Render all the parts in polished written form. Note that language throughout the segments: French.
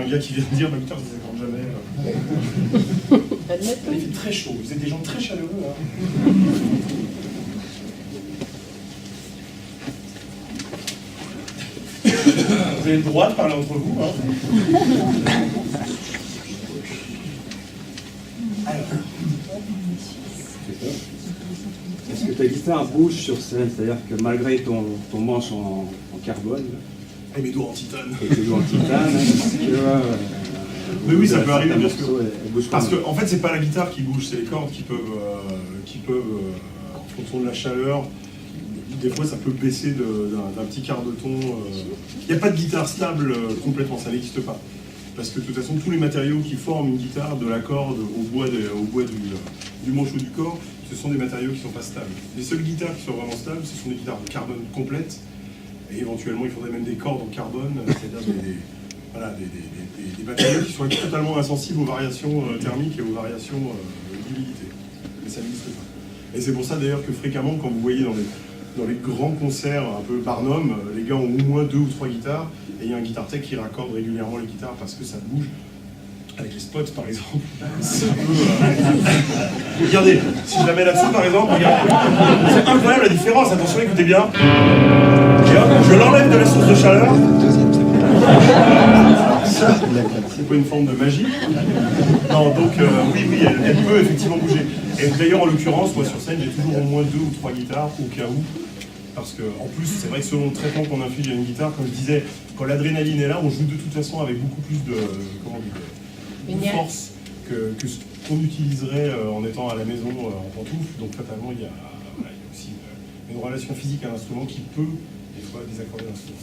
gars qui vient de dire, putain, ça s'accorde jamais. Il fait très chaud, vous êtes des gens très chaleureux. Hein. Vous avez le droit de parler entre vous. Hein. Est-ce que ta guitare bouge sur scène? C'est-à-dire que malgré ton manche en carbone et mes doigts en titane. Et tes doigts en titane, mais oui, ça peut arriver, bien sûr. Parce que, en fait, c'est pas la guitare qui bouge, c'est les cordes qui peuvent en fonction de la chaleur, des fois ça peut baisser d'un petit quart de ton. Il n'y a pas de guitare stable complètement, ça n'existe pas. Parce que de toute façon, tous les matériaux qui forment une guitare, de la corde au bois du manchot du corps, ce sont des matériaux qui ne sont pas stables. Les seules guitares qui sont vraiment stables, ce sont des guitares de carbone complètes, et éventuellement il faudrait même des cordes en carbone, c'est-à-dire des matériaux qui sont totalement insensibles aux variations thermiques et aux variations d'humidité. Mais ça n'existe pas. Et c'est pour ça d'ailleurs que fréquemment, quand vous voyez dans les grands concerts un peu Barnum, les gars ont au moins 2 ou 3 guitares, et il y a un guitar tech qui raccorde régulièrement les guitares parce que ça bouge. Avec les spots par exemple. Regardez, si je la mets là-dessous par exemple, regardez. C'est incroyable la différence, attention, écoutez bien. Et hop, je l'enlève de la source de chaleur. C'est pas une forme de magie. Non, donc oui, elle peut effectivement bouger. Et d'ailleurs, en l'occurrence, moi sur scène, j'ai toujours au moins 2 ou 3 guitares au cas où. Parce que, en plus, c'est vrai que selon le traitement qu'on inflige à une guitare, comme je disais, quand l'adrénaline est là, on joue de toute façon avec beaucoup plus de force que ce qu'on utiliserait en étant à la maison en pantoufles. Donc fatalement, il y a aussi une relation physique à l'instrument qui peut des fois désaccorder l'instrument.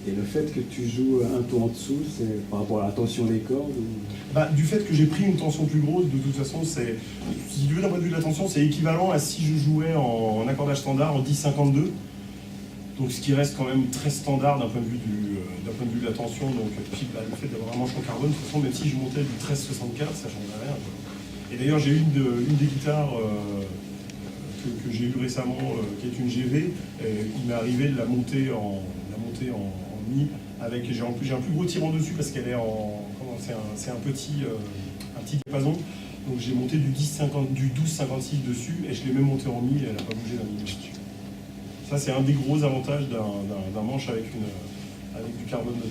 Et le fait que tu joues un ton en dessous, c'est par rapport à la tension des cordes Du fait que j'ai pris une tension plus grosse, de toute façon, si tu veux d'un point de vue de la tension, c'est équivalent à si je jouais en accordage standard en 10-52. Donc ce qui reste quand même très standard d'un point de vue de la tension. Donc puis, le fait d'avoir un manche en carbone, de toute façon, même si je montais du 13-64, ça change rien. Et d'ailleurs, j'ai une des guitares que j'ai eue récemment, qui est une GV, et il m'est arrivé de la monter en mi, avec j'ai un plus gros tirant dessus parce qu'elle est c'est un petit diapason. Donc j'ai monté du 12-56 dessus et je l'ai même monté en mi et elle n'a pas bougé d'un millimètre. Ça, c'est un des gros avantages d'un manche avec du carbone dedans.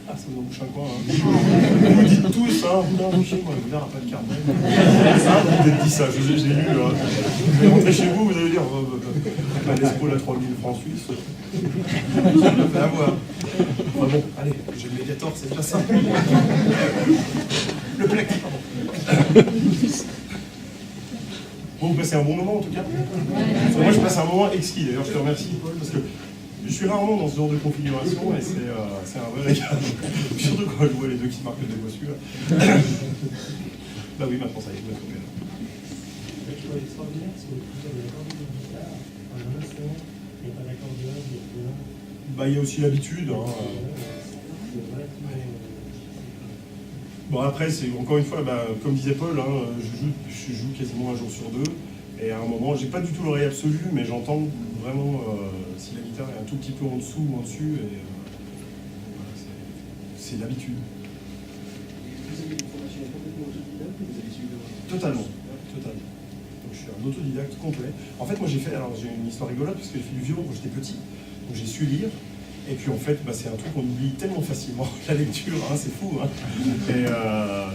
Ah, ça vous en bouche un coin, hein. Vous me dites tous, hein, putain, chez moi, le guitare n'a pas de carbone. Ah, vous avez dit ça, je l'ai lu. Hein. Vous allez rentrer chez vous, vous allez dire, la Lespo, la 3000 francs suisses. Je vais avoir. Enfin bon, allez, j'ai le Mediator, c'est déjà ça. Le Plec, pardon. Bon, vous passez un bon moment en tout cas. Moi, je passe un moment exquis. D'ailleurs, je te remercie, Paul, parce que je suis rarement dans ce genre de configuration et c'est un vrai régal. Surtout quand je vois les deux qui marquent des voitures. Bah oui, maintenant ça y est, je vais trouver là. Ce qui est extraordinaire, c'est que vous avez accordé de guitare, un instrument, il n'y a pas d'accordeur, il y a aussi l'habitude. Hein. Bon, après, encore une fois, comme disait Paul, hein, je joue quasiment un jour sur 2. Et à un moment, j'ai pas du tout l'oreille absolue, mais j'entends vraiment si la guitare est un tout petit peu en dessous ou en dessus. Et voilà, c'est l'habitude. Vous avez une formation complètement autodidacte ou vous avez suivi Totalement. Donc je suis un autodidacte complet. En fait, moi j'ai une histoire rigolote parce que j'ai fait du violon quand j'étais petit. Donc j'ai su lire. Et puis en fait, c'est un truc qu'on oublie tellement facilement, la lecture, hein, c'est fou. Hein. Et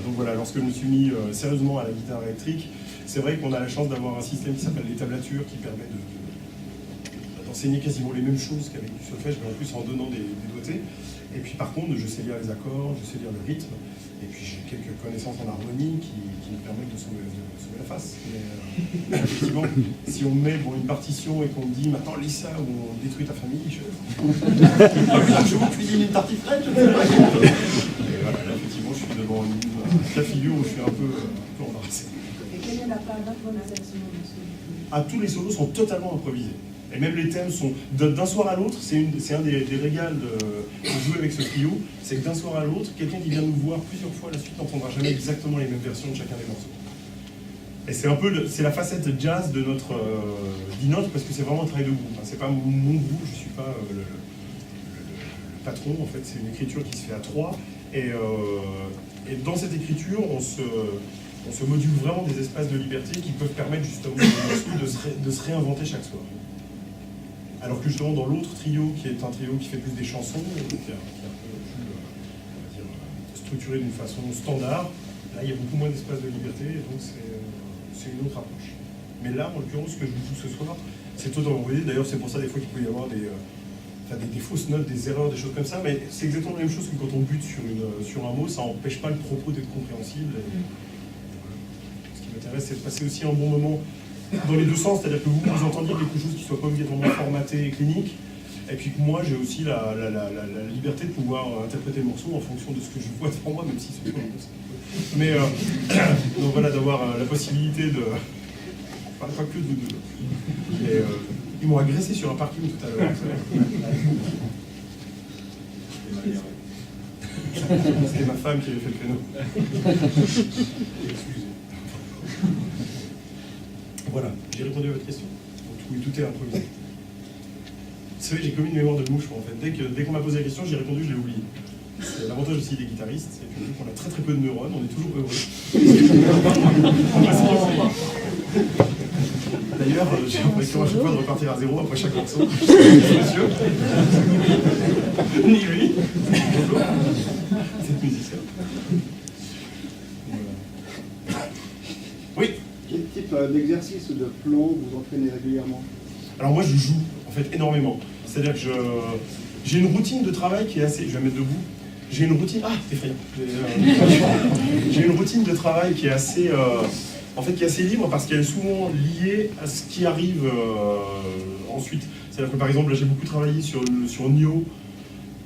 donc voilà, lorsque je me suis mis sérieusement à la guitare électrique, c'est vrai qu'on a la chance d'avoir un système qui s'appelle les tablatures qui permet d'enseigner quasiment les mêmes choses qu'avec du solfège, mais en plus en donnant des doigtés. Et puis par contre, je sais lire les accords, je sais lire le rythme, et puis j'ai quelques connaissances en harmonie qui me permettent de sauver la face. Mais effectivement, si on met une partition et qu'on me dit maintenant lis ça ou on détruit ta famille, je vous cuisine une tartiflette, je ne sais pas. Et voilà, là, effectivement, je suis devant un cas de figure où je suis un peu embarrassé. Et quelle est la part d'improvisation dessus? Tous les solos sont totalement improvisés. Et même les thèmes sont d'un soir à l'autre, c'est un des régals de jouer avec ce trio, c'est que d'un soir à l'autre, quelqu'un qui vient nous voir plusieurs fois la suite n'entendra jamais exactement les mêmes versions de chacun des morceaux. Et c'est la facette jazz de notre parce que c'est vraiment un travail de groupe. Hein. C'est pas mon goût, je suis pas le patron. En fait, c'est une écriture qui se fait à 3. Et dans cette écriture, on se module vraiment des espaces de liberté qui peuvent permettre justement de se réinventer chaque soir. Alors que justement dans l'autre trio, qui est un trio qui fait plus des chansons, qui est un peu plus on va dire, structuré d'une façon standard, là il y a beaucoup moins d'espace de liberté, et donc c'est une autre approche. Mais là, en l'occurrence, ce que je vous joue ce soir, c'est totalement envoyé. D'ailleurs, c'est pour ça des fois qu'il peut y avoir des fausses notes, des erreurs, des choses comme ça, mais c'est exactement la même chose que quand on bute sur un mot, ça n'empêche pas le propos d'être compréhensible. Et voilà. Ce qui m'intéresse, c'est de passer aussi un bon moment dans les deux sens, c'est-à-dire que vous entendiez quelque chose qui ne soit pas obligatoirement formaté et clinique, et puis que moi j'ai aussi la liberté de pouvoir interpréter le morceau en fonction de ce que je vois devant moi, même si c'est pas mais donc voilà, d'avoir la possibilité de... Je parle pas que de vous deux. Et, ils m'ont agressé sur un parking tout à l'heure. C'était ma femme qui avait fait le créneau. Excusez. Voilà, j'ai répondu à votre question. Donc, tout est improvisé. Vous savez, j'ai commis une mémoire de mouche, en fait. Dès qu'on m'a posé la question, j'ai répondu, je l'ai oublié. C'est l'avantage aussi des guitaristes, c'est qu'on a très très peu de neurones, on est toujours heureux. D'ailleurs, j'ai l'impression à chaque fois de repartir à zéro après chaque morceau. Monsieur, ni lui, c'est musicien. Oui. Quel type d'exercice ou de plan vous entraînez régulièrement? Alors moi, je joue, en fait, énormément. C'est-à-dire que j'ai une routine de travail qui est assez... Je vais me mettre debout. J'ai une routine... Ah, effrayant. J'ai une routine de travail qui est assez... en fait, qui est assez libre parce qu'elle est souvent liée à ce qui arrive ensuite. C'est-à-dire que, par exemple, là, j'ai beaucoup travaillé sur Nio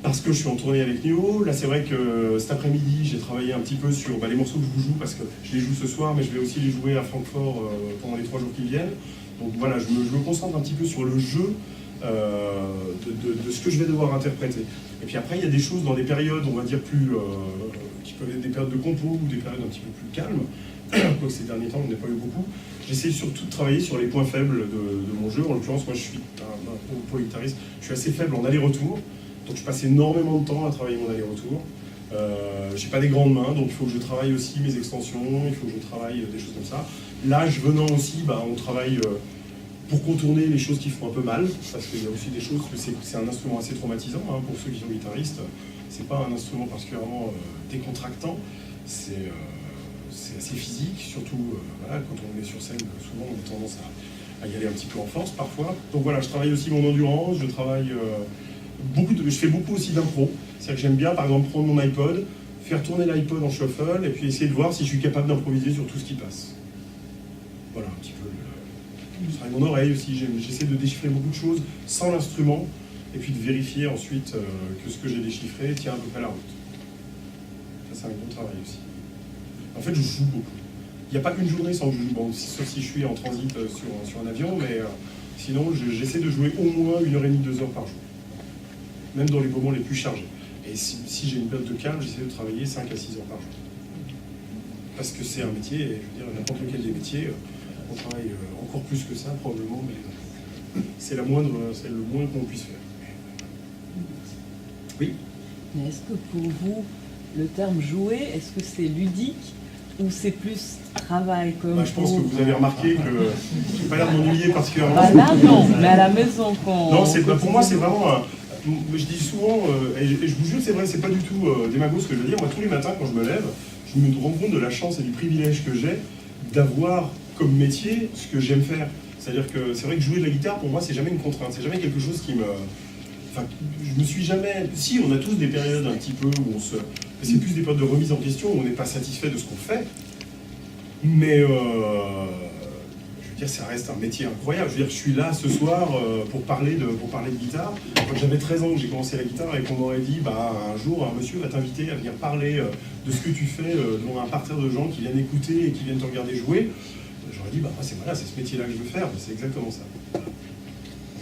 parce que je suis en tournée avec Nio. Là, c'est vrai que cet après-midi, j'ai travaillé un petit peu sur les morceaux que je vous joue parce que je les joue ce soir, mais je vais aussi les jouer à Francfort pendant les 3 jours qui viennent. Donc voilà, je me concentre un petit peu sur le jeu de ce que je vais devoir interpréter. Et puis après, il y a des choses dans des périodes, on va dire, plus qui peuvent être des périodes de compo ou des périodes un petit peu plus calmes. Quoique ces derniers temps, on n'a pas eu beaucoup. J'essaie surtout de travailler sur les points faibles de mon jeu. En l'occurrence, moi, je suis pour les guitaristes, je suis assez faible en aller-retour. Donc je passe énormément de temps à travailler mon aller-retour. J'ai pas des grandes mains, donc il faut que je travaille aussi mes extensions, il faut que je travaille des choses comme ça. L'âge venant aussi, on travaille pour contourner les choses qui font un peu mal, parce qu'il y a aussi des choses, c'est un instrument assez traumatisant pour ceux qui sont guitaristes. C'est pas un instrument particulièrement décontractant, c'est assez physique, surtout voilà, quand on est sur scène, souvent on a tendance à y aller un petit peu en force parfois. Donc voilà, je travaille aussi mon endurance, je travaille je fais beaucoup aussi d'impro. C'est-à-dire que j'aime bien par exemple prendre mon iPod, faire tourner l'iPod en shuffle et puis essayer de voir si je suis capable d'improviser sur tout ce qui passe. Voilà un petit peu. Je travaille mon oreille aussi, j'essaie de déchiffrer beaucoup de choses sans l'instrument et puis de vérifier ensuite que ce que j'ai déchiffré tient à peu près la route. Ça c'est un gros travail aussi. En fait, je joue beaucoup. Il n'y a pas une journée sans que je joue. Bon, sauf si je suis en transit sur un avion, mais sinon, j'essaie de jouer au moins 1h30, 2 heures par jour. Même dans les moments les plus chargés. Et si j'ai une période de calme, j'essaie de travailler 5 à 6 heures par jour. Parce que c'est un métier, et je veux dire, n'importe lequel des métiers, on travaille encore plus que ça, probablement, mais c'est le moins qu'on puisse faire. Oui. Mais est-ce que pour vous, le terme jouer, est-ce que c'est ludique ou c'est plus travail comme je pense que vous avez remarqué que je n'ai pas l'air de m'ennuyer particulièrement. Là, non, mais à la maison, quand... Non, pour moi, c'est vraiment... je dis souvent, et je vous jure, c'est vrai, c'est pas du tout démago ce que je veux dire. Moi, tous les matins, quand je me lève, je me rends compte de la chance et du privilège que j'ai d'avoir comme métier ce que j'aime faire. C'est-à-dire que c'est vrai que jouer de la guitare, pour moi, c'est jamais une contrainte. C'est jamais quelque chose qui me... Enfin, je me suis jamais... Si, on a tous des périodes un petit peu où on se... C'est plus des périodes de remise en question où on n'est pas satisfait de ce qu'on fait. Mais, je veux dire, ça reste un métier incroyable. Je veux dire, je suis là ce soir pour parler de guitare. Quand j'avais 13 ans que j'ai commencé la guitare et qu'on m'aurait dit, un jour, un monsieur va t'inviter à venir parler de ce que tu fais devant un parterre de gens qui viennent écouter et qui viennent te regarder jouer, j'aurais dit, c'est ce métier-là que je veux faire. C'est exactement ça.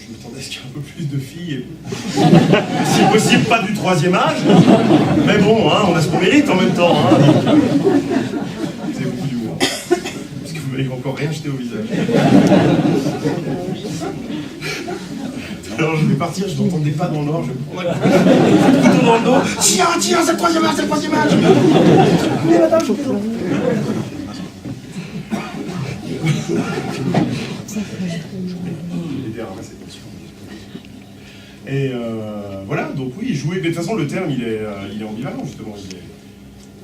Je m'attendais à ce qu'il y ait un peu plus de filles, et si possible pas du 3e âge, mais bon, on a ce qu'on mérite en même temps. C'est beaucoup d'humour, parce que vous m'avez encore rien jeté au visage. Non, Alors je vais partir, je n'entends des pas dans le noir, je vais me prendre un couteau dans le dos. Tiens, c'est le troisième âge, c'est le troisième âge. Mais madame, je plaisante. Et voilà, donc oui, jouer, mais de toute façon le terme il est ambivalent justement.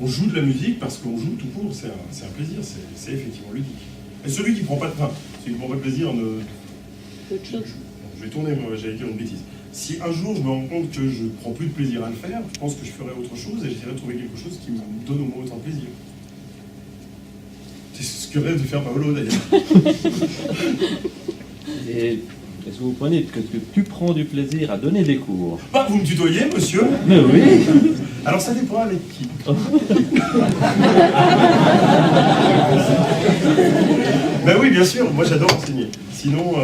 On joue de la musique parce qu'on joue tout court, c'est un plaisir, c'est effectivement ludique. Et celui qui prend pas de plaisir ne... Je vais tourner, moi j'allais dire une bêtise. Si un jour je me rends compte que je prends plus de plaisir à le faire, je pense que je ferai autre chose et j'irai trouver quelque chose qui me donne au moins autant de plaisir. C'est ce que rêve de faire Paolo d'ailleurs. Et est-ce que vous prenez que tu prends du plaisir à donner des cours? Bah, vous me tutoyez, monsieur? Mais oui. Alors ça dépend avec qui. Ben oui, bien sûr, moi j'adore enseigner. Sinon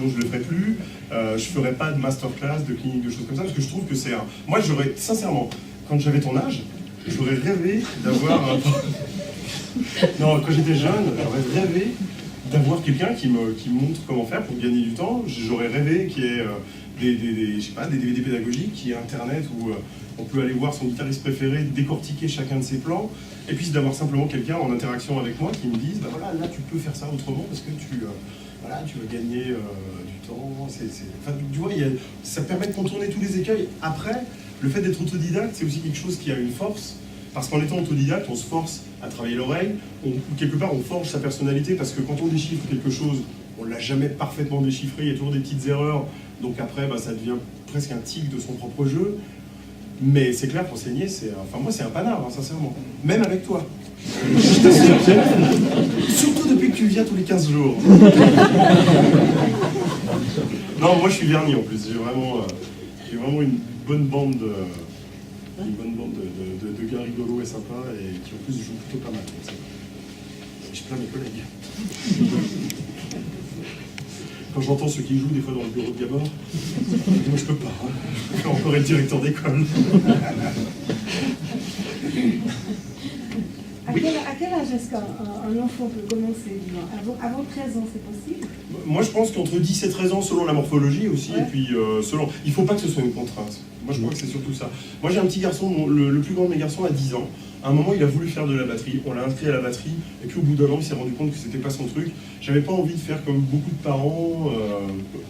je le ferais plus. Je ferais pas de masterclass, de clinique, de choses comme ça, parce que je trouve que c'est un... Moi j'aurais, sincèrement, quand j'avais ton âge, j'aurais rêvé d'avoir un... Non, quand j'étais jeune, j'aurais rêvé d'avoir quelqu'un qui me montre comment faire pour gagner du temps. J'aurais rêvé qu'il y ait des DVD pédagogiques, qu'il y ait Internet où on peut aller voir son guitariste préféré, décortiquer chacun de ses plans, et puis d'avoir simplement quelqu'un en interaction avec moi qui me dise, bah voilà, là tu peux faire ça autrement parce que tu vas gagner du temps. Enfin, tu vois, ça permet de contourner tous les écueils. Après, le fait d'être autodidacte, c'est aussi quelque chose qui a une force. Parce qu'en étant autodidacte, on se force à travailler l'oreille, quelque part on forge sa personnalité, parce que quand on déchiffre quelque chose, on ne l'a jamais parfaitement déchiffré, il y a toujours des petites erreurs, donc après bah, ça devient presque un tic de son propre jeu. Mais c'est clair qu'enseigner, moi c'est un panard, hein, sincèrement. Même avec toi. Je t'assure. Surtout depuis que tu viens tous les 15 jours. Non, moi je suis verni en plus, j'ai vraiment une bonne bande de gars rigolos et sympas et qui en plus jouent plutôt pas mal. Je plains mes collègues. Quand j'entends ceux qui jouent des fois dans le bureau de Gabor, moi je peux pas. Hein. Je peux encore être directeur d'école. À quel âge est-ce qu'un enfant peut commencer? Avant 13 ans, c'est possible? Moi je pense qu'entre 10 et 13 ans, selon la morphologie aussi, ouais. Et puis selon... Il ne faut pas que ce soit une contrainte. Moi je crois que c'est surtout ça. Moi j'ai un petit garçon, le plus grand de mes garçons a 10 ans. À un moment il a voulu faire de la batterie, on l'a inscrit à la batterie, et puis au bout d'un an il s'est rendu compte que c'était pas son truc. J'avais pas envie de faire comme beaucoup de parents,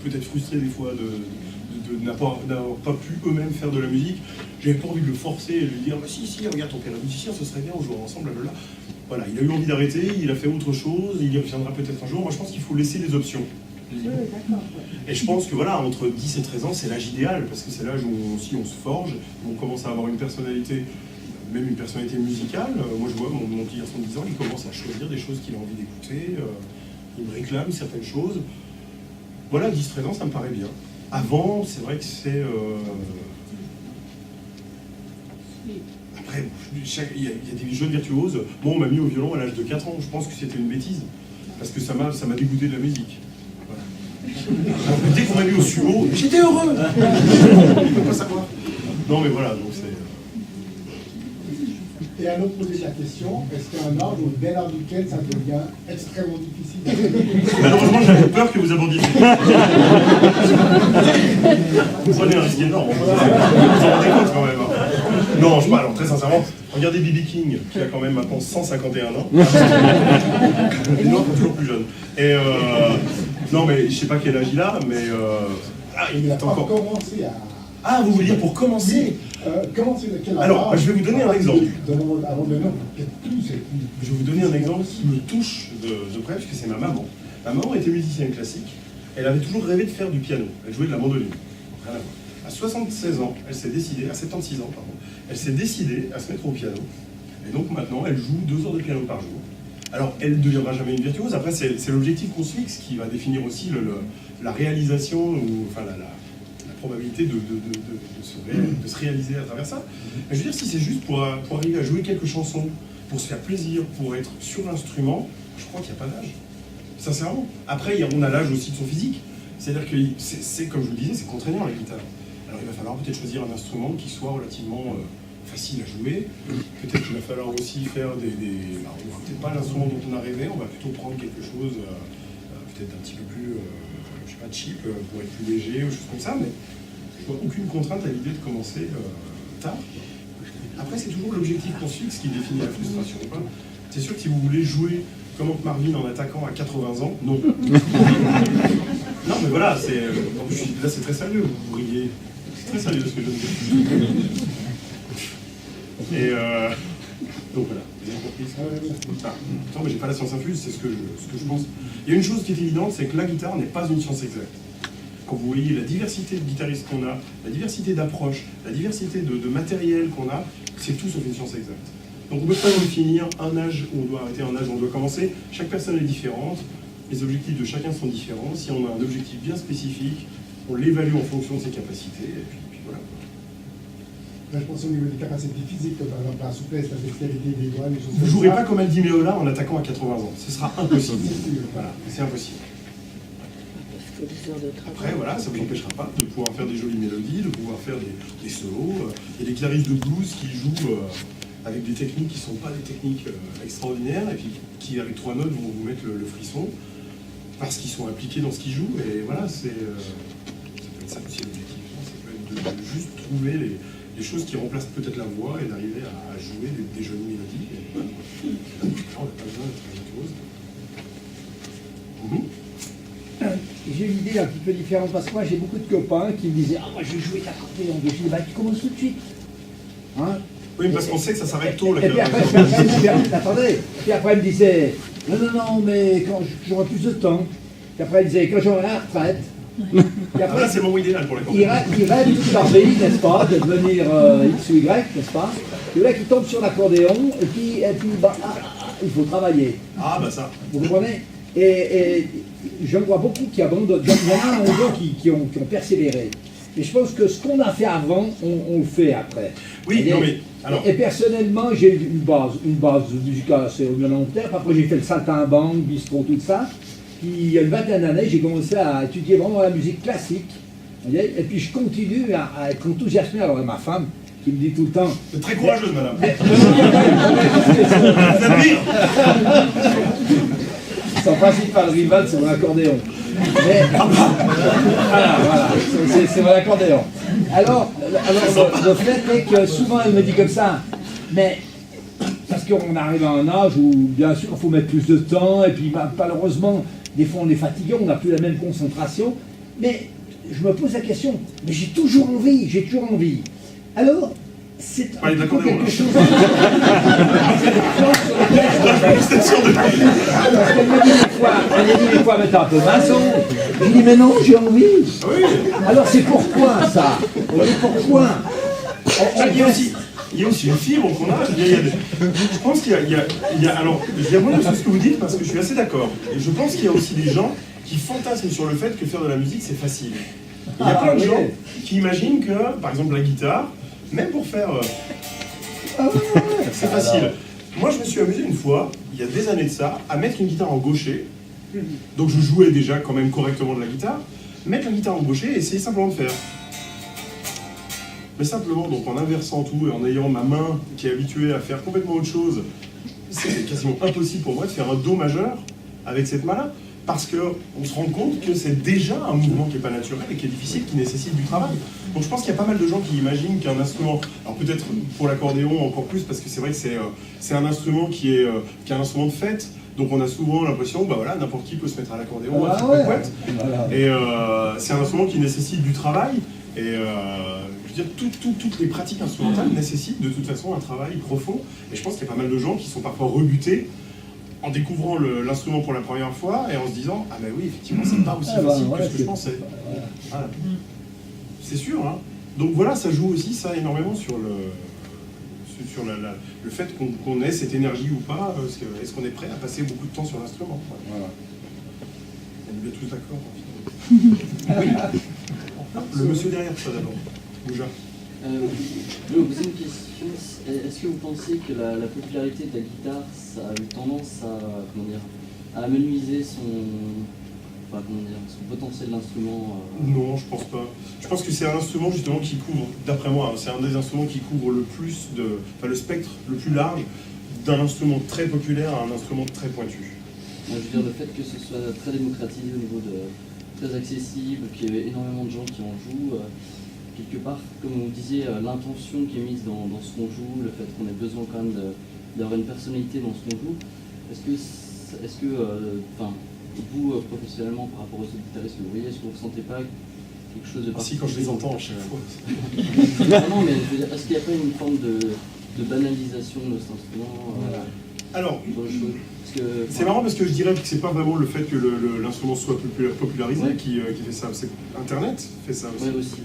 peut-être frustrés des fois de n'avoir pas pu eux-mêmes faire de la musique. J'avais pas envie de le forcer et de lui dire bah, si, regarde ton père est musicien, ce serait bien, on jouera ensemble, blablabla. Voilà, il a eu envie d'arrêter, il a fait autre chose, il y reviendra peut-être un jour. Moi je pense qu'il faut laisser des options. Oui, d'accord. Et je pense que voilà, entre 10 et 13 ans, c'est l'âge idéal, parce que c'est l'âge où aussi on se forge, où on commence à avoir une personnalité, même une personnalité musicale. Moi je vois mon petit garçon de 10 ans, il commence à choisir des choses qu'il a envie d'écouter, il me réclame certaines choses. Voilà, 10-13 ans, ça me paraît bien. Avant, c'est vrai que c'est... Après, il y a des jeunes virtuoses. Moi, on m'a mis au violon à l'âge de 4 ans. Je pense que c'était une bêtise. Parce que ça m'a dégoûté de la musique. Voilà. Alors que dès qu'on m'a mis au sumo, j'étais heureux. On ne peut pas savoir. Non, mais voilà, donc c'est... Et à nous poser la question, est-ce qu'il y a un âge dès l'âge duquel ça devient extrêmement difficile? Malheureusement, j'avais peur que vous abordiez. Vous prenez un risque énorme. Vous en rendez compte quand même. Non, je sais pas, alors très sincèrement, regardez B.B. King, qui a quand même maintenant 151 ans. Les noirs sont toujours plus jeunes. Et non, mais je sais pas quel âge il a, mais... il n'a pas commencé à... Ah, vous voulez dire pour commencer? Commencer de quel âge? Alors, je vais vous donner un exemple. Avant de nom, peut-être plus, c'est plus. Je vais vous donner un exemple qui me touche de près, parce que c'est ma maman. Ma maman était musicienne classique. Elle avait toujours rêvé de faire du piano. Elle jouait de la mandoline. Rien à voir. À 76 ans, elle s'est décidée, à 76 ans, pardon, elle s'est décidée à se mettre au piano. Et donc maintenant, elle joue 2 heures de piano par jour. Alors, elle ne deviendra jamais une virtuose. Après, c'est l'objectif qu'on se fixe qui va définir aussi la réalisation, ou enfin la probabilité de se réaliser à travers ça. Mais je veux dire, si c'est juste pour arriver à jouer quelques chansons, pour se faire plaisir, pour être sur l'instrument, je crois qu'il n'y a pas d'âge. Sincèrement. Après, on a l'âge aussi de son physique. C'est-à-dire que, c'est comme je vous le disais, c'est contraignant la guitare. Alors il va falloir peut-être choisir un instrument qui soit relativement facile à jouer. Peut-être qu'il va falloir aussi faire on va peut-être pas l'instrument dont on a rêvé, on va plutôt prendre quelque chose peut-être un petit peu plus, je sais sais pas, cheap, pour être plus léger ou choses comme ça, mais je vois aucune contrainte à l'idée de commencer tard. Après, c'est toujours l'objectif qu'on se fixe qui définit la frustration. C'est sûr que si vous voulez jouer comme Marvin en attaquant à 80 ans, non. Non, mais voilà, là c'est très sérieux, vous riez. C'est très sérieux ce que je viens de dire. Et donc voilà, vous avez compris. Non, mais j'ai pas la science infuse, c'est ce que je pense. Il y a une chose qui est évidente, c'est que la guitare n'est pas une science exacte. Quand vous voyez la diversité de guitaristes qu'on a, la diversité d'approches, la diversité de matériel qu'on a, c'est tout sauf une science exacte. Donc on ne peut pas définir un âge où on doit arrêter, un âge où on doit commencer. Chaque personne est différente, les objectifs de chacun sont différents. Si on a un objectif bien spécifique, on l'évalue en fonction de ses capacités, et puis voilà. Là, je pense au niveau des capacités physiques, par exemple la souplesse, la dextérité des doigts, les choses Vous ne jouerez pas comme Aldi Meola en attaquant à 80 ans. Ce sera impossible. Voilà, c'est impossible. Après, voilà, ça ne vous empêchera pas de pouvoir faire des jolies mélodies, de pouvoir faire des solos. Il y a des claristes de blues qui jouent avec des techniques qui ne sont pas des techniques extraordinaires et puis qui, avec 3 notes, vont vous mettre le frisson parce qu'ils sont impliqués dans ce qu'ils jouent. Et voilà, ça peut être ça aussi l'objectif. Ça peut être de juste trouver les choses qui remplacent peut-être la voix et d'arriver à jouer des jolies mélodies. Et voilà. Là, on n'a pas besoin d'être virtuose. J'ai une idée un petit peu différente parce que moi j'ai beaucoup de copains qui me disaient « Ah, moi je vais jouer l'accordéon ». Je dis « Bah tu commences tout de suite ». Hein? Oui, parce qu'on sait que ça s'arrête tôt. Et puis après, attendez, puis après il me disait « Non, mais quand j'aurai plus de temps ». Puis après il disait « Quand j'aurai la retraite ». Puis après, c'est le moment idéal pour l'accordéon. Ils rêvent toute leur vie, n'est-ce pas, de devenir X ou Y, n'est-ce pas. Et là qui tombe sur l'accordéon et puis bah, il faut travailler. Ah bah ça. Vous comprenez? Et j'en vois beaucoup qui abandonnent. Il y en a un ou deux qui ont persévéré. Et je pense que ce qu'on a fait avant, on le fait après. Oui, non mais... Alors... Et personnellement, j'ai une base musicale assez rudimentaire. Après, j'ai fait le saltimbanque, bistrot, tout ça. Puis, il y a une vingtaine d'années, j'ai commencé à étudier vraiment la musique classique. Et puis, je continue à être enthousiasmé. Alors, ma femme, qui me dit tout le temps... C'est très courageuse, madame. Son principal rival, c'est mon accordéon. Mais, voilà, c'est mon accordéon. Alors le fait est que souvent elle me dit comme ça, mais parce qu'on arrive à un âge où bien sûr il faut mettre plus de temps, et puis malheureusement, des fois on est fatigué, on n'a plus la même concentration, mais je me pose la question, mais j'ai toujours envie. Alors, c'est un peu quelque chose... Parce qu'elle me dit des fois, mais t'es un peu maçon. Je dis, mais non, j'ai envie. Alors c'est pourquoi ça? Pourquoi? Il y a aussi une fibre qu'on a. Je pense qu'il y a alors, je vais rebondir sur ce que vous dites parce que je suis assez d'accord. Et je pense qu'il y a aussi des gens qui fantasment sur le fait que faire de la musique c'est facile. Il y a plein de gens qui imaginent que, par exemple, la guitare, même pour faire... c'est facile. Moi, je me suis amusé une fois, il y a des années de ça, à mettre une guitare en gaucher. Donc je jouais déjà quand même correctement de la guitare. Mettre la guitare en gaucher et essayer simplement de faire. Mais simplement, donc en inversant tout et en ayant ma main qui est habituée à faire complètement autre chose, c'est quasiment impossible pour moi de faire un Do majeur avec cette main-là. Parce qu'on se rend compte que c'est déjà un mouvement qui n'est pas naturel et qui est difficile, qui nécessite du travail. Donc je pense qu'il y a pas mal de gens qui imaginent qu'un instrument, alors peut-être pour l'accordéon encore plus, parce que c'est vrai que c'est un instrument qui est un instrument de fête, donc on a souvent l'impression, bah voilà, n'importe qui peut se mettre à l'accordéon, à faire une couette. Et c'est un instrument qui nécessite du travail, et je veux dire, toutes les pratiques instrumentales nécessitent de toute façon un travail profond, et je pense qu'il y a pas mal de gens qui sont parfois rebutés en découvrant l'instrument pour la première fois et en se disant « Ah ben oui, effectivement, c'est pas aussi facile que ce que je pensais. » Voilà. C'est sûr, hein. Donc voilà, ça joue aussi ça énormément sur le fait qu'on ait cette énergie ou pas. Est-ce qu'on est prêt à passer beaucoup de temps sur l'instrument? Voilà. On est tous d'accord. Oui. Le monsieur derrière toi d'abord. Bouja. Je vais vous poser une question. Est-ce que vous pensez que la popularité de la guitare, ça a eu tendance à amenuiser son potentiel d'instrument Non, je pense pas. Je pense que c'est un instrument justement qui couvre, d'après moi, c'est un des instruments qui couvre le plus le spectre le plus large d'un instrument très populaire à un instrument très pointu. Je veux dire, le fait que ce soit très démocratisé au niveau très accessible, qu'il y a énormément de gens qui en jouent. Quelque part, comme vous disiez, l'intention qui est mise dans ce qu'on joue, le fait qu'on ait besoin quand même d'avoir une personnalité dans ce qu'on joue, est-ce que vous, professionnellement, par rapport aux autres guitaristes que vous voyez, est-ce que vous ne ressentez pas quelque chose de Si, particulier? quand je les entends à chaque fois. Non, mais je veux dire, est-ce qu'il n'y a pas une forme de banalisation de cet instrument Alors, dans le jeu? c'est marrant parce que je dirais que c'est pas vraiment le fait que l'instrument soit popularisé Ouais. qui fait ça. C'est Internet fait ça aussi. Oui, aussi.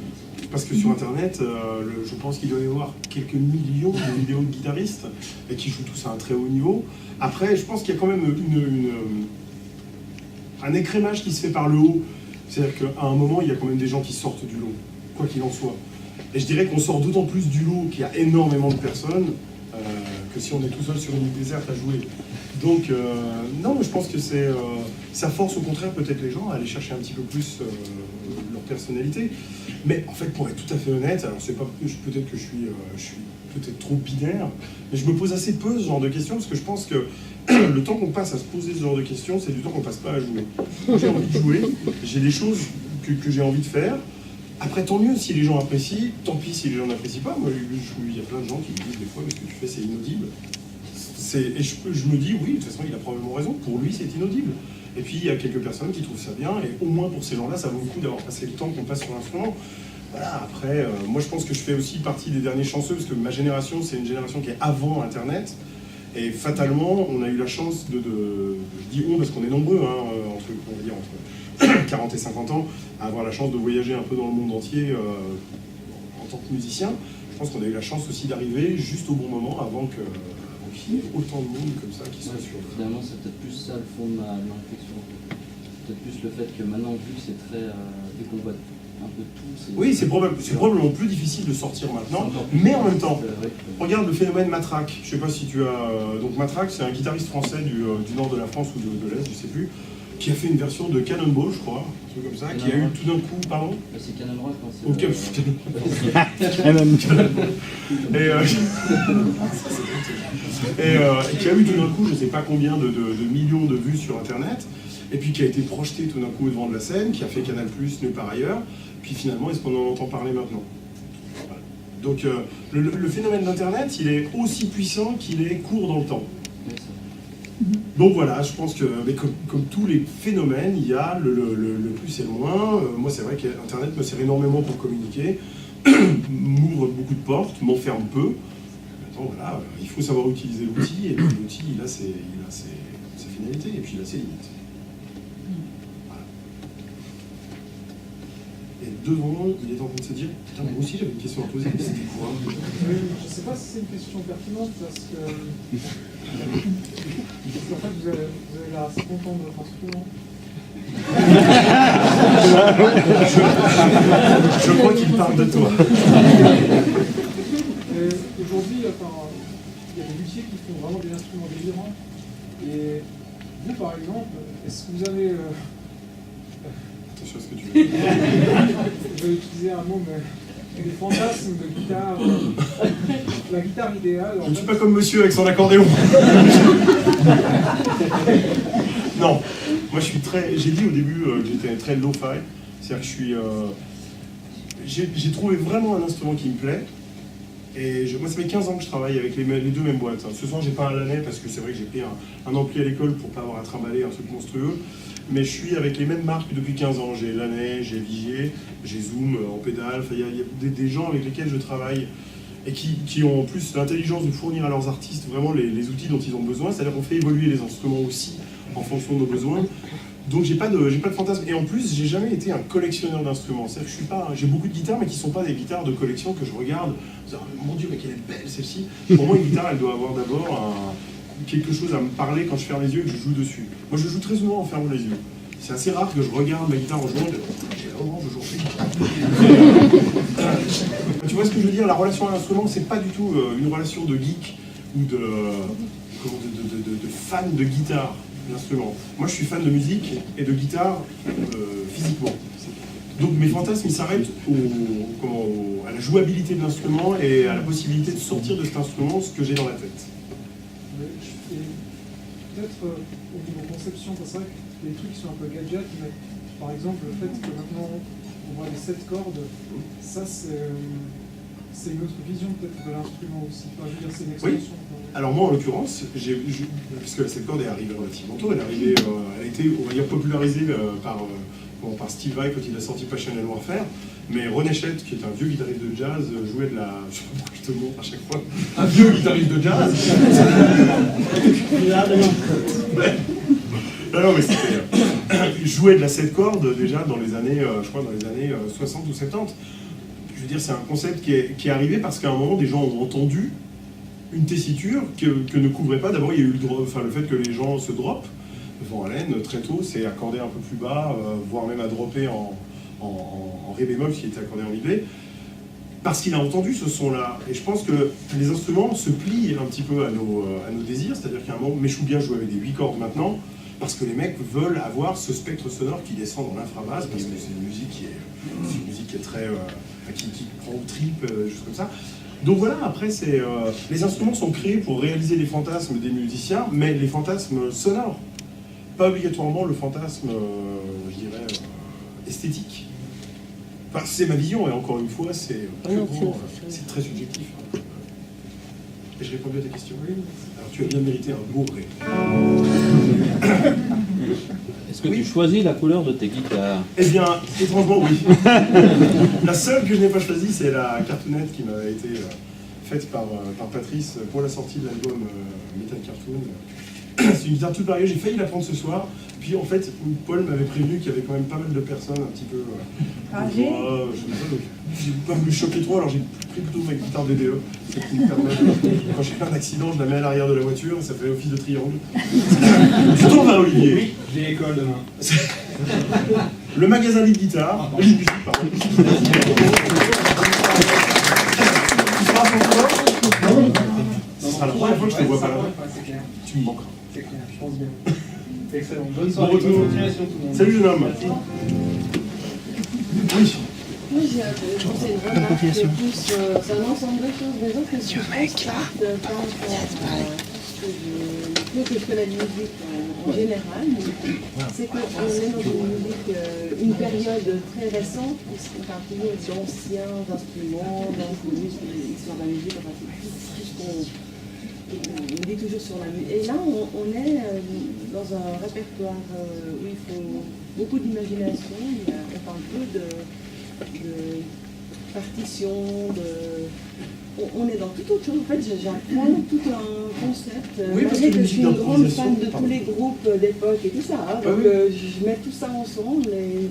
Parce que sur Internet, je pense qu'il doit y avoir quelques millions de vidéos de guitaristes et qui jouent tous à un très haut niveau. Après, je pense qu'il y a quand même un écrémage qui se fait par le haut. C'est-à-dire qu'à un moment, il y a quand même des gens qui sortent du lot, quoi qu'il en soit. Et je dirais qu'on sort d'autant plus du lot qu'il y a énormément de personnes que si on est tout seul sur une île déserte à jouer. Donc, non, mais je pense que ça force au contraire peut-être les gens à aller chercher un petit peu plus leur personnalité. Mais en fait, pour être tout à fait honnête, alors c'est pas peut-être que je suis peut-être trop binaire, mais je me pose assez peu ce genre de questions parce que je pense que le temps qu'on passe à se poser ce genre de questions, c'est du temps qu'on passe pas à jouer. Moi, j'ai envie de jouer, j'ai des choses que j'ai envie de faire. Après, tant mieux si les gens apprécient, tant pis si les gens n'apprécient pas. Moi, il y a plein de gens qui me disent des fois, mais ce que tu fais, c'est inaudible. Et je me dis, oui, de toute façon, il a probablement raison. Pour lui, c'est inaudible. Et puis, il y a quelques personnes qui trouvent ça bien. Et au moins, pour ces gens-là, ça vaut le coup d'avoir passé le temps qu'on passe sur l'instrument. Voilà, après, moi, je pense que je fais aussi partie des derniers chanceux, parce que ma génération, c'est une génération qui est avant Internet. Et fatalement, on a eu la chance je dis on parce qu'on est nombreux, hein, entre 40 et 50 ans, à avoir la chance de voyager un peu dans le monde entier en tant que musicien. Je pense qu'on a eu la chance aussi d'arriver juste au bon moment avant qu'il y ait autant de monde comme ça qui soit sur... Finalement, c'est peut-être plus ça le fond de ma réflexion. Peut-être plus le fait que maintenant, vu que c'est très... dès qu'on voit un peu tout... Oui, c'est probablement plus difficile de sortir maintenant, mais en même temps, regarde le phénomène Matraque. Je sais pas si tu as... Donc Matraque, c'est un guitariste français du nord de la France ou de l'Est, je sais plus, qui a fait une version de Cannonball, je crois, un truc comme ça, qui a eu tout d'un coup... Pardon ? C'est Canon Rock, hein, c'est... Ok, et qui a eu tout d'un coup, je ne sais pas combien de millions de vues sur Internet, et puis qui a été projeté tout d'un coup devant de la scène, qui a fait Canal+, nulle part ailleurs, puis finalement, est-ce qu'on en entend parler maintenant ? Voilà. Donc le phénomène d'Internet, il est aussi puissant qu'il est court dans le temps. Donc voilà, je pense que mais comme tous les phénomènes, il y a le plus et le moins. Moi, c'est vrai qu'Internet me sert énormément pour communiquer, m'ouvre beaucoup de portes, m'enferme peu. Maintenant, voilà, il faut savoir utiliser l'outil, et puis l'outil, il a ses finalités, et puis il a ses limites. Voilà. Et devant, il est en train de se dire, putain, moi aussi j'avais une question à poser, c'était quoi ? Je ne sais pas si c'est une question pertinente parce que en fait vous avez l'air assez content de votre instrument. Je crois qu'il parle de toi. Aujourd'hui, il y a des luthiers qui font vraiment des instruments délirants. Et vous, par exemple, est-ce que vous avez... Attention à ce que tu veux. Je vais utiliser un mot, mais des fantasmes de guitare. La guitare idéale. Je ne suis pas comme monsieur avec son accordéon. Non, moi je suis très... J'ai dit au début que j'étais très lo-fi. C'est-à-dire que je suis... J'ai trouvé vraiment un instrument qui me plaît. Et moi, ça fait 15 ans que je travaille avec les deux mêmes boîtes. Ce soir, j'ai pas un Laney parce que c'est vrai que j'ai pris un ampli à l'école pour pas avoir à trimballer un truc monstrueux. Mais je suis avec les mêmes marques depuis 15 ans. J'ai Laney, j'ai Vigier, j'ai Zoom en pédale. Enfin, il y a des gens avec lesquels je travaille et qui ont en plus l'intelligence de fournir à leurs artistes vraiment les outils dont ils ont besoin. C'est-à-dire qu'on fait évoluer les instruments aussi en fonction de nos besoins. Donc j'ai pas de fantasme. Et en plus, j'ai jamais été un collectionneur d'instruments. C'est-à-dire que je suis pas... J'ai beaucoup de guitares, mais qui sont pas des guitares de collection que je regarde. Oh, mon Dieu, mais quelle est belle celle-ci. Pour moi, une guitare, elle doit avoir d'abord quelque chose à me parler quand je ferme les yeux et que je joue dessus. Moi, je joue très souvent en fermant les yeux. C'est assez rare que je regarde ma guitare en jouant. J'ai la orange aujourd'hui. Tu vois ce que je veux dire? La relation à l'instrument, c'est pas du tout une relation de geek ou de fan de guitare. L'instrument. Moi, je suis fan de musique et de guitare physiquement. Donc mes fantasmes, ils s'arrêtent à la jouabilité de l'instrument et à la possibilité de sortir de cet instrument ce que j'ai dans la tête. Peut-être au niveau conception, c'est vrai que les trucs qui sont un peu gadgets, mais par exemple, le fait que maintenant on voit les 7 cordes, ça c'est une autre vision peut-être de l'instrument aussi. Enfin, je veux dire, c'est une extension. Alors moi en l'occurrence, puisque la 7 cordes est arrivée relativement tôt, elle a été, on va dire, popularisée par Steve Vai quand il a sorti Passion and Warfare, mais Ron Eschet, qui est un vieux guitariste de jazz, jouait de la... Je sais pas pourquoi je te montre à chaque fois, un vieux guitariste de jazz. Non, mais c'était... Il jouait de la 7 cordes déjà dans les années, je crois, dans les années 60 ou 70. Je veux dire, c'est un concept qui est arrivé parce qu'à un moment, des gens ont entendu une tessiture que ne couvrait pas. D'abord, il y a eu le fait que les gens se droppent. Van Halen, très tôt, s'est accordé un peu plus bas, voire même à dropper en ré bémol, qui était accordé en mi. Parce qu'il a entendu ce son-là. Et je pense que les instruments se plient un petit peu à nos désirs. C'est-à-dire qu'à un moment, Meshuggah joue avec des 8 cordes maintenant, parce que les mecs veulent avoir ce spectre sonore qui descend dans l'infrabasse, parce que c'est une musique qui est très... qui prend au trip, juste comme ça. Donc voilà, après, les instruments sont créés pour réaliser les fantasmes des musiciens, mais les fantasmes sonores. Pas obligatoirement le fantasme, je dirais, esthétique. Enfin, c'est ma vision, et encore une fois, c'est très subjectif. Et j'ai répondu à ta question. Alors tu as bien mérité un beau ré. Est-ce que tu choisis la couleur de tes guitares? Eh bien, étrangement, oui. La seule que je n'ai pas choisie, c'est la cartoonette qui m'avait été faite par Patrice pour la sortie de l'album Metal Cartoon. C'est une guitare toute variée, j'ai failli la prendre ce soir. Puis en fait, Paul m'avait prévenu qu'il y avait quand même pas mal de personnes un petit peu... je n'ai pas voulu choquer trop, alors j'ai pris plutôt ma guitare DDE. Quand j'ai fait un accident, je la mets à l'arrière de la voiture, ça fait office de triangle. Tu t'en vas, Olivier? Oui, j'ai école demain. Le magasin de guitare. Musique, pardon. Tu seras pour toi? Ce sera la première fois que je te vois pas là. C'est clair. Tu me manqueras. C'est clair, je pense bien. C'est excellent. Bonne soirée, Bon retour. bonne continuation tout le monde. Salut jeune homme. Merci. Oui. Moi, j'ai une remarque plus, c'est un ensemble de choses, mais autres que je constate par rapport à peu que je connais de musique en général, c'est qu'on est dans une musique, une période très récente, puisqu'on parle toujours d'anciens instruments, l'histoire de la musique, enfin, c'est tout ce qu'on dit toujours sur la musique. Et là, on est dans un répertoire où il faut beaucoup d'imagination, on parle peu de partition, on est dans toute autre chose. En fait, j'apprends tout un concept. Oui, parce malgré que je suis une grande d'improvisation, fan de tous les groupes d'époque et tout ça. Hein, donc je mets tout ça ensemble et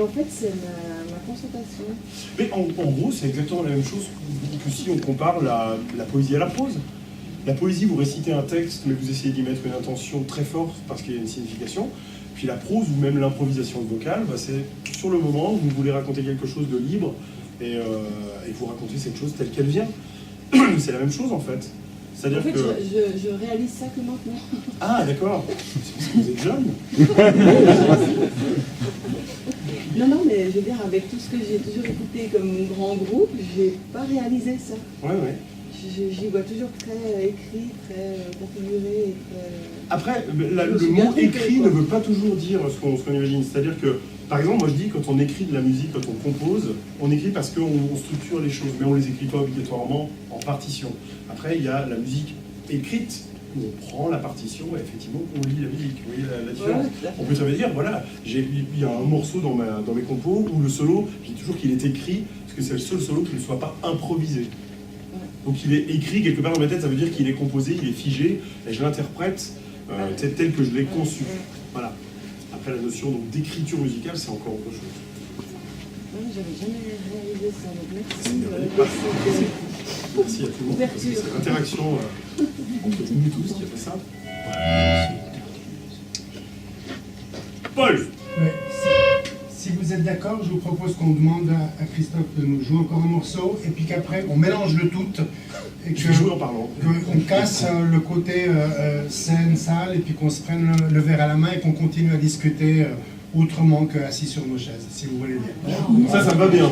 en fait c'est ma constatation. Mais en gros, c'est exactement la même chose que si on compare la poésie à la prose. La poésie, vous récitez un texte, mais vous essayez d'y mettre une intention très forte parce qu'il y a une signification. Puis la prose ou même l'improvisation vocale, c'est sur le moment, vous voulez raconter quelque chose de libre et vous racontez cette chose telle qu'elle vient. C'est la même chose en fait. C'est-à-dire en fait, que... je réalise ça que maintenant. Ah d'accord, c'est parce que vous êtes jeune. Non, mais je veux dire, avec tout ce que j'ai toujours écouté comme grand groupe, j'ai pas réalisé ça. Ouais. J'y vois toujours très écrit, très configuré. Après, le mot écrit ne veut pas toujours dire ce qu'on imagine. C'est-à-dire que, par exemple, moi je dis, quand on écrit de la musique, quand on compose, on écrit parce qu'on structure les choses, mais on ne les écrit pas obligatoirement en partition. Après, il y a la musique écrite, où on prend la partition et effectivement on lit la musique. Vous voyez la différence? On peut très bien dire, voilà, il y a un morceau dans mes compos où le solo, je dis toujours qu'il est écrit, parce que c'est le seul solo qui ne soit pas improvisé. Donc il est écrit quelque part dans ma tête, ça veut dire qu'il est composé, il est figé, et je l'interprète tel que je l'ai conçu. Voilà. Après la notion d'écriture musicale, c'est encore autre chose. J'avais jamais réalisé ça, donc merci. Merci à tout le monde. C'est cette interaction entre nous tous qui a fait ça. Paul. Si vous êtes d'accord, je vous propose qu'on demande à Christophe de nous jouer encore un morceau et puis qu'apraprès on mélange le tout et je vais jouer en parlant. Qu'on casse le côté scène, salle et puis qu'on se prenne le verre à la main et qu'on continue à discuter autrement qu'assis sur nos chaises, si vous voulez bien. Ça me va bien.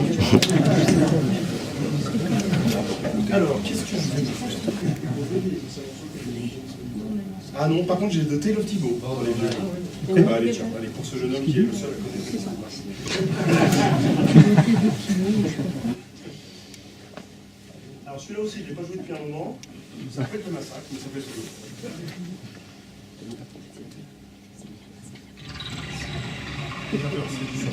Alors, qu'est-ce que je vais faire? Ah non, par contre, j'ai de Tale of Thibaut dans les vieux. Allez, tiens, allez, pour ce jeune homme qui est le seul à connaître. Alors celui-là aussi, je l'ai pas joué depuis un moment. Ça peut être le massacre, mais ça peut être l'autre. J'ai peur, c'est bizarre.